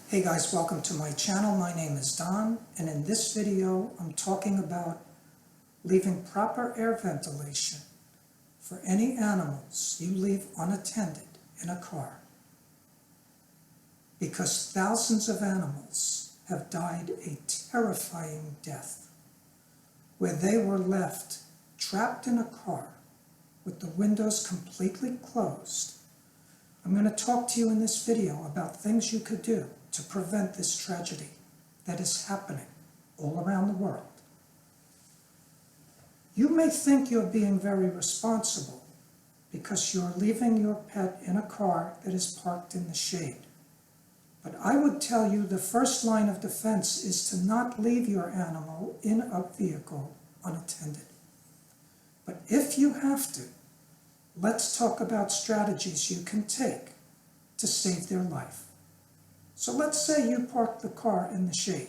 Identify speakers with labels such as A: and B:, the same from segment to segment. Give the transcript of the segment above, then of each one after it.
A: Hey guys, welcome to my channel. My name is Don, and in this video I'm talking about leaving proper air ventilation for any animals you leave unattended in a car. Because thousands of animals have died a terrifying death where they were left trapped in a car with the windows completely closed. I'm going to talk to you in this video about things you could do to prevent this tragedy that is happening all around the world. You may think you're being very responsible because you're leaving your pet in a car that is parked in the shade. But I would tell you the first line of defense is to not leave your animal in a vehicle unattended. But if you have to, let's talk about strategies you can take to save their life. So let's say you park the car in the shade,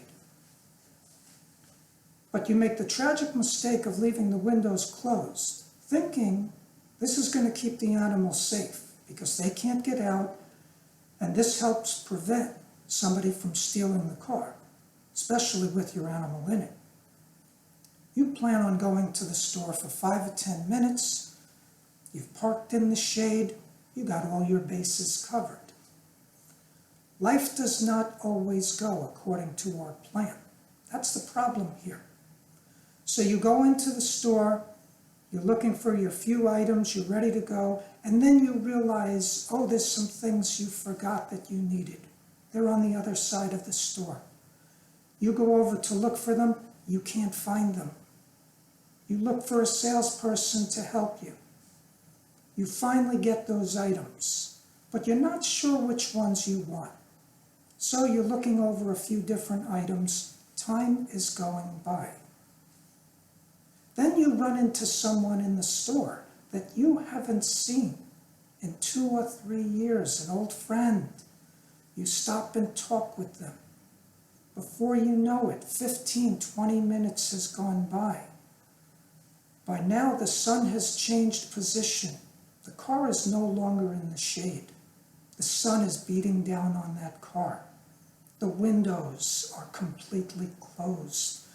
A: but you make the tragic mistake of leaving the windows closed, thinking this is going to keep the animal safe because they can't get out, and this helps prevent somebody from stealing the car, especially with your animal in it. You plan on going to the store for 5 or 10 minutes, you've parked in the shade, you got all your bases covered. Life does not always go according to our plan. That's the problem here. So you go into the store, you're looking for your few items, you're ready to go, and then you realize, oh, there's some things you forgot that you needed. They're on the other side of the store. You go over to look for them, you can't find them. You look for a salesperson to help you. You finally get those items, but you're not sure which ones you want. So you're looking over a few different items. Time is going by. Then you run into someone in the store that you haven't seen in 2 or 3 years, an old friend. You stop and talk with them. Before you know it, 15, 20 minutes has gone by. By now, the sun has changed position. The car is no longer in the shade. The sun is beating down on that car. The windows are completely closed.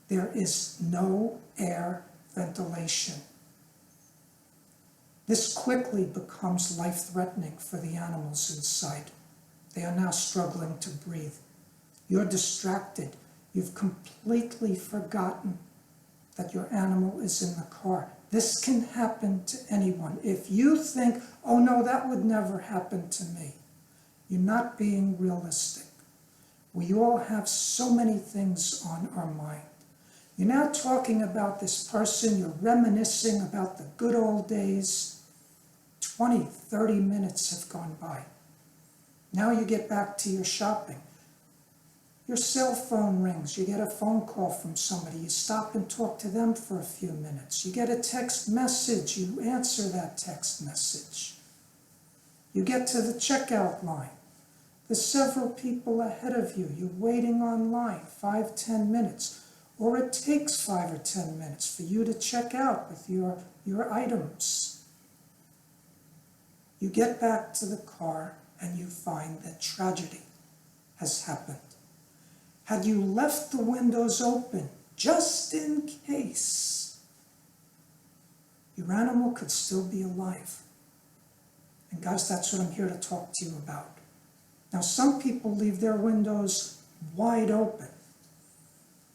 A: There is no air ventilation. This quickly becomes life-threatening for the animals inside. They are now struggling to breathe. You're distracted. You've completely forgotten that your animal is in the car. This can happen to anyone. If you think, oh no, that would never happen to me, you're not being realistic. We all have so many things on our mind. You're now talking about this person, you're reminiscing about the good old days. 20, 30 minutes have gone by. Now you get back to your shopping. Your cell phone rings, you get a phone call from somebody, you stop and talk to them for a few minutes. You get a text message, you answer that text message. You get to the checkout line. There's several people ahead of you. You're waiting online 5, 10 minutes. Or it takes 5 or 10 minutes for you to check out with your items. You get back to the car and you find that tragedy has happened. Had you left the windows open, just in case, your animal could still be alive. And guys, that's what I'm here to talk to you about. Now, some people leave their windows wide open.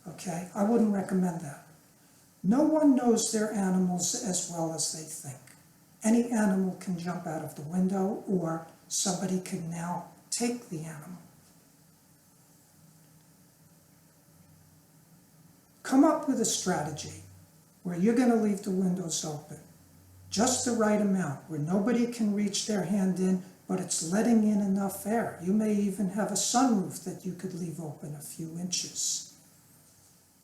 A: Okay, I wouldn't recommend that. No one knows their animals as well as they think. Any animal can jump out of the window, or somebody can now take the animal. Come up with a strategy where you're going to leave the windows open, just the right amount, where nobody can reach their hand in, but it's letting in enough air. You may even have a sunroof that you could leave open a few inches.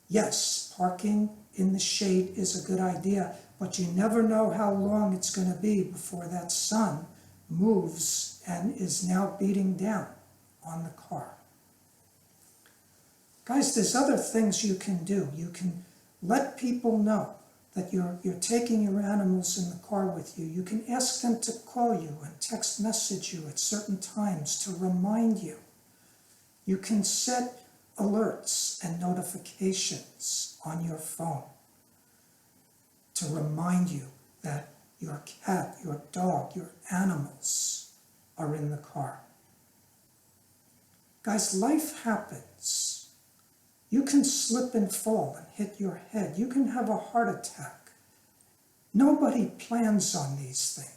A: Yes, parking in the shade is a good idea, but you never know how long it's going to be before that sun moves and is now beating down on the car. Guys, there's other things you can do. You can let people know that you're taking your animals in the car with you. You can ask them to call you and text message you at certain times to remind you. You can set alerts and notifications on your phone to remind you that your cat, your dog, your animals are in the car. Guys, life happens. You can slip and fall and hit your head. You can have a heart attack. Nobody plans on these things.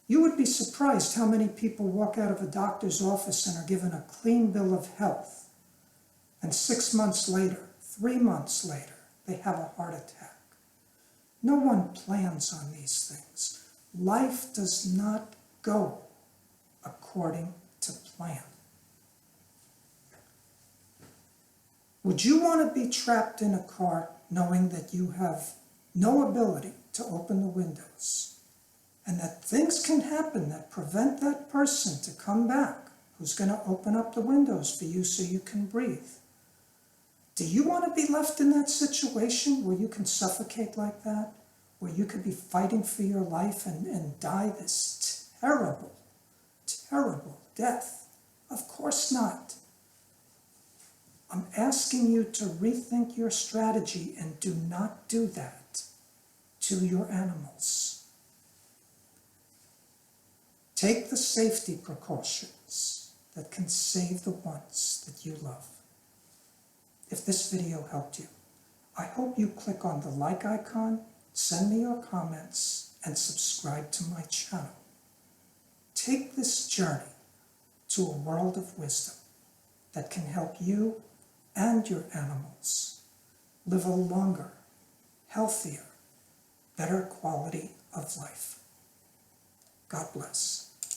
A: You would be surprised how many people walk out of a doctor's office and are given a clean bill of health, and 6 months later, 3 months later, they have a heart attack. No one plans on these things. Life does not go according to plan. Would you want to be trapped in a car knowing that you have no ability to open the windows and that things can happen that prevent that person to come back who's going to open up the windows for you so you can breathe? Do you want to be left in that situation where you can suffocate like that? Where you could be fighting for your life and die this terrible, terrible death? Of course not. I'm asking you to rethink your strategy and do not do that to your animals. Take the safety precautions that can save the ones that you love. If this video helped you, I hope you click on the like icon, send me your comments, and subscribe to my channel. Take this journey to a world of wisdom that can help you and your animals live a longer, healthier, better quality of life. God bless.